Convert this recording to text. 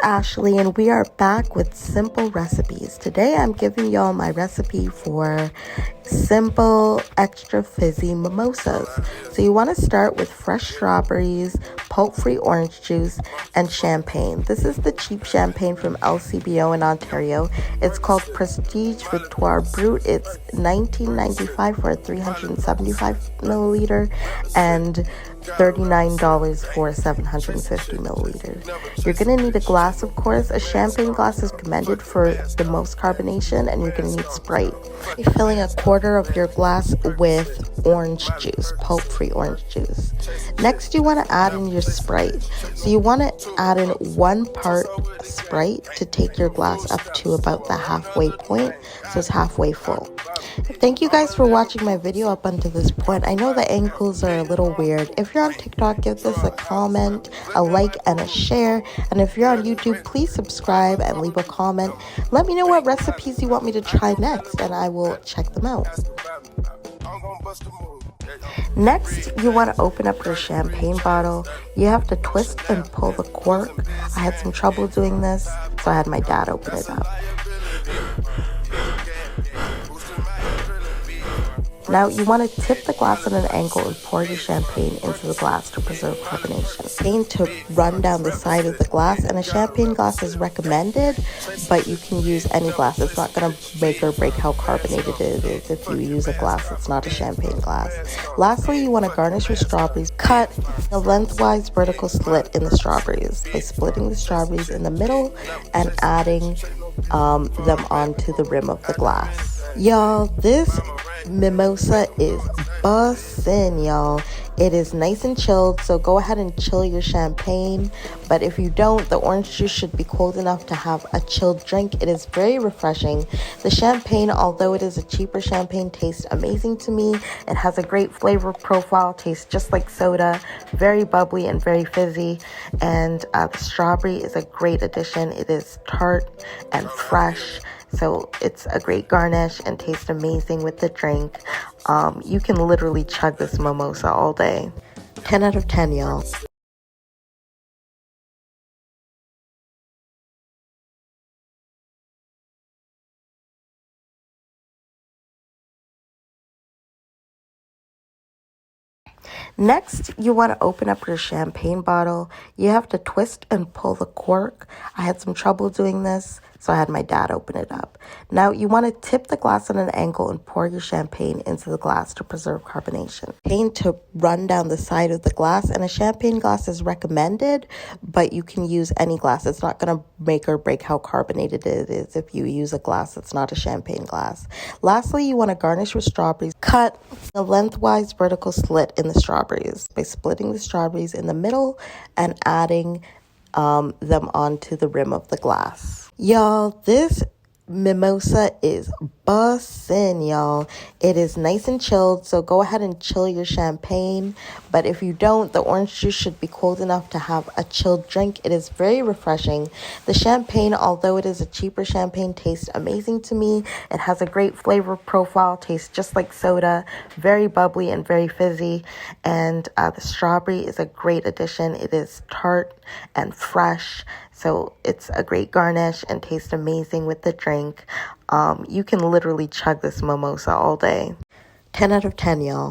Ashley, and we are back with simple recipes. Today I'm giving y'all my recipe for simple extra fizzy mimosas. So you want to start with fresh strawberries, pulp-free orange juice, and champagne. This is the cheap champagne from LCBO in Ontario. It's called Prestige Victoire Brut. It's $19.95 for a 375 milliliter and $39 for 750 milliliters. You're going to need a glass, of course. A champagne glass is recommended for the most carbonation, and you're going to need Sprite. You're filling a quarter of your glass with orange juice, pulp-free orange juice. Next, you want to add in your Sprite. So you want to add in 1 part Sprite to take your glass up to about the halfway point, so it's halfway full. Thank you guys for watching my video up until this point. I know the angles are a little weird. If you're on TikTok, give this a comment, a like, and a share. And if you're on YouTube, please subscribe and leave a comment. Let me know what recipes you want me to try next, and I will check them out. Next, you want to open up your champagne bottle. You have to twist and pull the cork. I had some trouble doing this, so I had my dad open it up. Now, you want to tip the glass at an angle and pour your champagne into the glass to preserve carbonation. Champagne to run down the side of the glass, and a champagne glass is recommended, but you can use any glass. It's not going to make or break how carbonated it is if you use a glass that's not a champagne glass. Lastly, you want to garnish with strawberries. Cut a lengthwise vertical slit in the strawberries by splitting the strawberries in the middle and adding them onto the rim of the glass. Y'all, this mimosa is bussin', y'all. It is nice and chilled, so go ahead and chill your champagne. But if you don't, the orange juice should be cold enough to have a chilled drink. It is very refreshing. The champagne, although it is a cheaper champagne, tastes amazing to me. It has a great flavor profile, tastes just like soda, very bubbly and very fizzy. And the strawberry is a great addition. It is tart and fresh. So it's a great garnish and tastes amazing with the drink. You can literally chug this mimosa all day. 10 out of 10, y'all. Next, you want to open up your champagne bottle. You have to twist and pull the cork. I had some trouble doing this, so I had my dad open it up. Now, you want to tip the glass at an angle and pour your champagne into the glass to preserve carbonation. Champagne to run down the side of the glass, and a champagne glass is recommended, but you can use any glass. It's not going to make or break how carbonated it is if you use a glass that's not a champagne glass. Lastly, you want to garnish with strawberries. Cut a lengthwise vertical slit in the strawberries by splitting the strawberries in the middle and adding them onto the rim of the glass. Y'all, this mimosa is bussin', y'all. It is nice and chilled, so go ahead and chill your champagne. But if you don't, the orange juice should be cold enough to have a chilled drink. It is very refreshing. The champagne, although it is a cheaper champagne, tastes amazing to me. It has a great flavor profile, tastes just like soda, very bubbly and very fizzy. And the strawberry is a great addition. It is tart and fresh. So it's a great garnish and tastes amazing with the drink. You can literally chug this mimosa all day. 10 out of 10, y'all.